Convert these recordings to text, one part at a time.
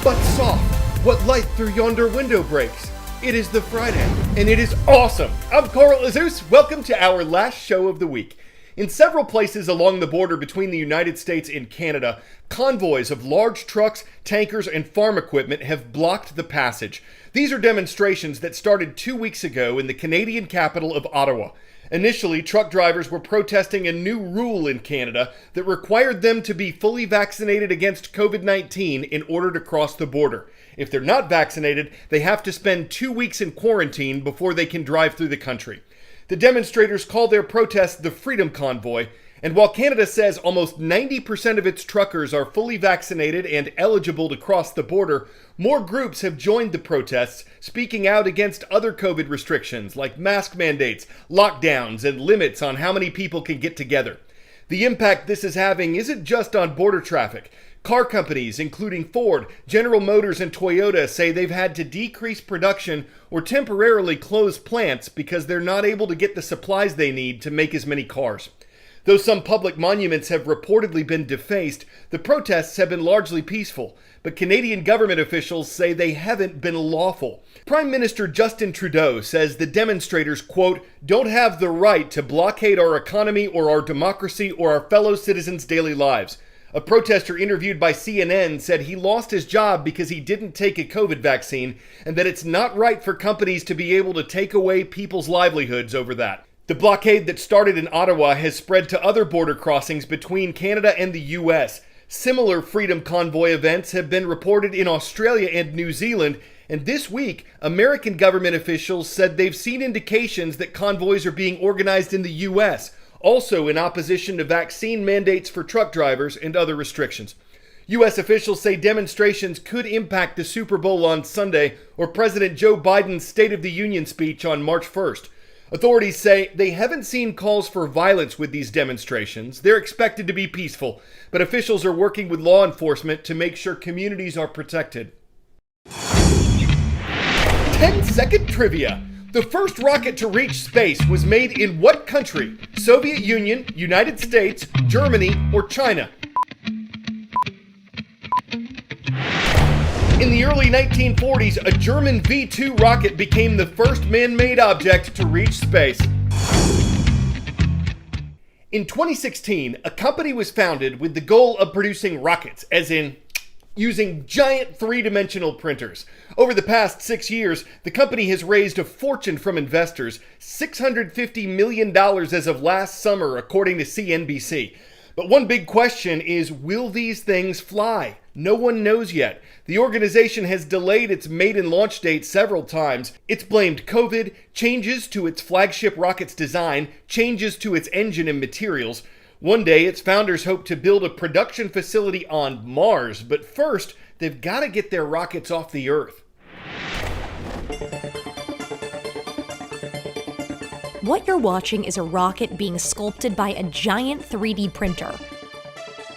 but soft, what light through yonder window breaks. It is the Friday, and it is awesome. I'm Coral Azus. Welcome to our last show of the week. In several places along the border between the United States and Canada, convoys of large trucks, tankers, and farm equipment have blocked the passage. These are demonstrations that started 2 weeks ago in the Canadian capital of Ottawa. Initially, truck drivers were protesting a new rule in Canada that required them to be fully vaccinated against COVID-19 in order to cross the border. If they're not vaccinated, they have to spend 2 weeks in quarantine before they can drive through the country. The demonstrators call their protest the Freedom Convoy, and while Canada says almost 90% of its truckers are fully vaccinated and eligible to cross the border, more groups have joined the protests, speaking out against other COVID restrictions like mask mandates, lockdowns, and limits on how many people can get together. The impact this is having isn't just on border traffic. Car companies, including Ford, General Motors, and Toyota, say they've had to decrease production or temporarily close plants because they're not able to get the supplies they need to make as many cars. Though some public monuments have reportedly been defaced, the protests have been largely peaceful, but Canadian government officials say they haven't been lawful. Prime Minister Justin Trudeau says the demonstrators, quote, don't have the right to blockade our economy or our democracy or our fellow citizens' daily lives. A protester interviewed by CNN said he lost his job because he didn't take a COVID vaccine and that it's not right for companies to be able to take away people's livelihoods over that. The blockade that started in Ottawa has spread to other border crossings between Canada and the U.S. Similar Freedom Convoy events have been reported in Australia and New Zealand, and this week, American government officials said they've seen indications that convoys are being organized in the U.S., also in opposition to vaccine mandates for truck drivers and other restrictions. U.S. officials say demonstrations could impact the Super Bowl on Sunday or President Joe Biden's State of the Union speech on March 1st. Authorities say they haven't seen calls for violence with these demonstrations. They're expected to be peaceful, but officials are working with law enforcement to make sure communities are protected. 10-second trivia. The first rocket to reach space was made in what country? Soviet Union, United States, Germany, or China? In the early 1940s, a German V-2 rocket became the first man-made object to reach space. In 2016, a company was founded with the goal of producing rockets, as in using giant three-dimensional printers. Over the past 6 years, the company has raised a fortune from investors, $650 million as of last summer, according to CNBC. But one big question is, will these things fly? No one knows yet. The organization has delayed its maiden launch date several times. It's blamed COVID, changes to its flagship rocket's design, changes to its engine and materials. One day, its founders hope to build a production facility on Mars, but first, they've got to get their rockets off the Earth. What you're watching is a rocket being sculpted by a giant 3D printer.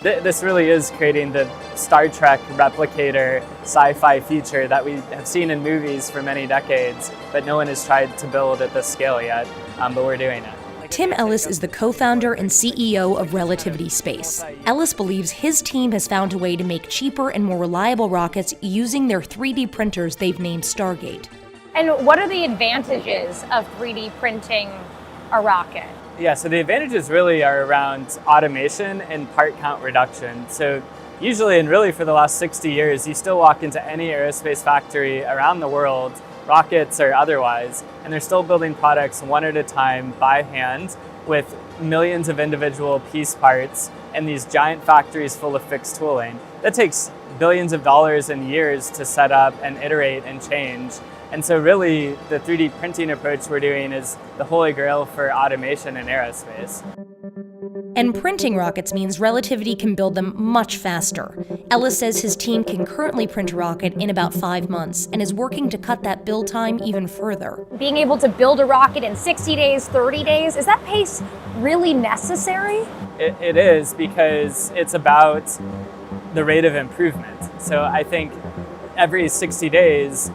This really is creating the Star Trek replicator sci-fi feature that we have seen in movies for many decades, but no one has tried to build at this scale yet, but we're doing it. Tim Ellis is the co-founder and CEO of Relativity Space. Ellis believes his team has found a way to make cheaper and more reliable rockets using their 3D printers they've named Stargate. And what are the advantages of 3D printing a rocket? Yeah, so the advantages really are around automation and part count reduction. So usually, and really for the last 60 years, you still walk into any aerospace factory around the world, rockets or otherwise, and they're still building products one at a time by hand with millions of individual piece parts and these giant factories full of fixed tooling. That takes billions of dollars and years to set up and iterate and change. And so really, the 3D printing approach we're doing is the holy grail for automation in aerospace. And printing rockets means Relativity can build them much faster. Ellis says his team can currently print a rocket in about 5 months and is working to cut that build time even further. Being able to build a rocket in 60 days, 30 days, is that pace really necessary? It is, because it's about the rate of improvement. So I think every 60 days,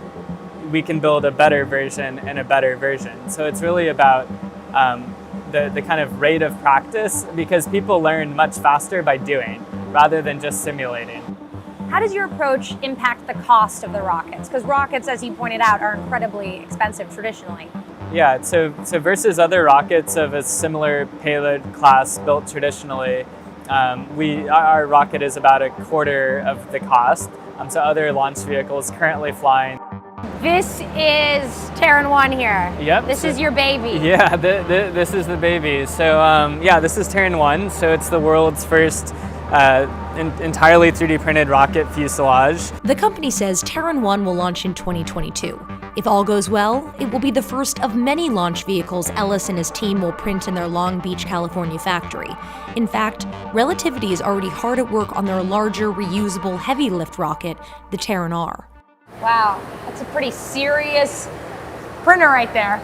we can build a better version and a better version. So it's really about the kind of rate of practice, because people learn much faster by doing rather than just simulating. How does your approach impact the cost of the rockets? Because rockets, as you pointed out, are incredibly expensive traditionally. Yeah, so versus other rockets of a similar payload class built traditionally, our rocket is about a quarter of the cost. So other launch vehicles currently flying. This is Terran 1 here. Yep. This is your baby. Yeah, this is the baby. So yeah, this is Terran 1. So it's the world's first entirely 3D printed rocket fuselage. The company says Terran 1 will launch in 2022. If all goes well, it will be the first of many launch vehicles Ellis and his team will print in their Long Beach, California factory. In fact, Relativity is already hard at work on their larger, reusable, heavy lift rocket, the Terran R. Wow, that's a pretty serious printer right there.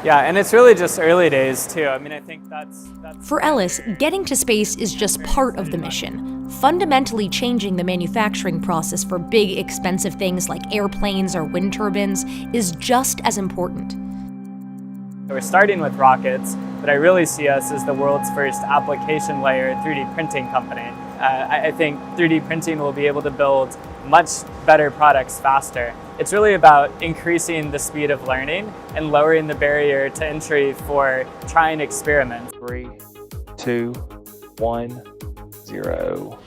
Yeah, and it's really just early days too. I mean, I think that's... For Ellis, getting to space is just part of the mission. Fundamentally changing the manufacturing process for big, expensive things like airplanes or wind turbines is just as important. We're starting with rockets, but I really see us as the world's first application layer 3D printing company. I think 3D printing will be able to build much better products faster. It's really about increasing the speed of learning and lowering the barrier to entry for trying experiments. 3, 2, 1, 0.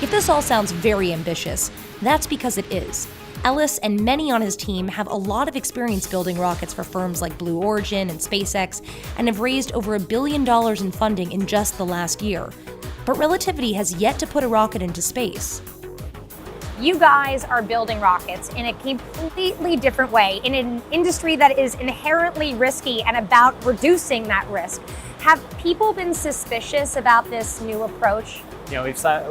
If this all sounds very ambitious, that's because it is. Ellis and many on his team have a lot of experience building rockets for firms like Blue Origin and SpaceX and have raised over $1 billion in funding in just the last year. But Relativity has yet to put a rocket into space. You guys are building rockets in a completely different way, in an industry that is inherently risky and about reducing that risk. Have people been suspicious about this new approach? You know,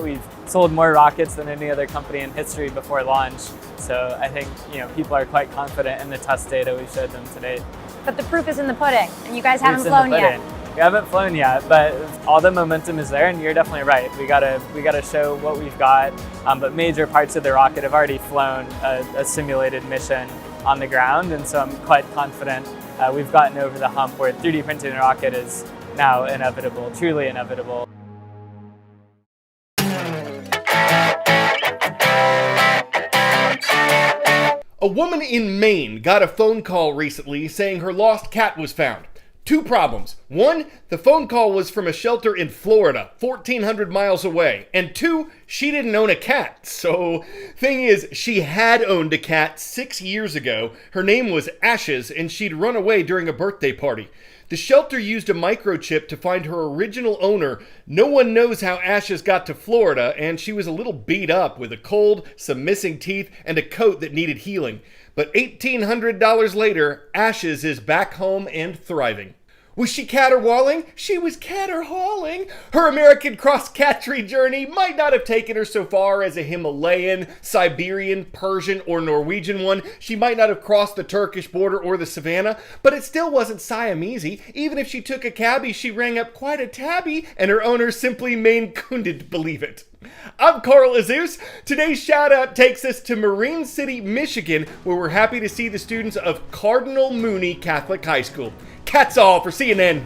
we've sold more rockets than any other company in history before launch. So I think, you know, people are quite confident in the test data we showed them to date. But the proof is in the pudding, and you guys haven't flown yet. We haven't flown yet, but all the momentum is there, and you're definitely right. We gotta show what we've got. But major parts of the rocket have already flown a simulated mission on the ground, and so I'm quite confident we've gotten over the hump where 3D printing a rocket is now inevitable, truly inevitable. A woman in Maine got a phone call recently saying her lost cat was found. Two problems. One, the phone call was from a shelter in Florida, 1,400 miles away. And two, she didn't own a cat. So, thing is, she had owned a cat 6 years ago. Her name was Ashes, and she'd run away during a birthday party. The shelter used a microchip to find her original owner. No one knows how Ashes got to Florida, and she was a little beat up with a cold, some missing teeth, and a coat that needed healing. But $1,800 later, Ashes is back home and thriving. Was she caterwauling? She was caterhauling. Her American cross-country journey might not have taken her so far as a Himalayan, Siberian, Persian, or Norwegian one. She might not have crossed the Turkish border or the savannah, but it still wasn't Siamese. Even if she took a cabbie, she rang up quite a tabby, and her owner simply couldn't believe it. I'm Carl Azus. Today's shout out takes us to Marine City, Michigan, where we're happy to see the students of Cardinal Mooney Catholic High School. Cats all for CNN.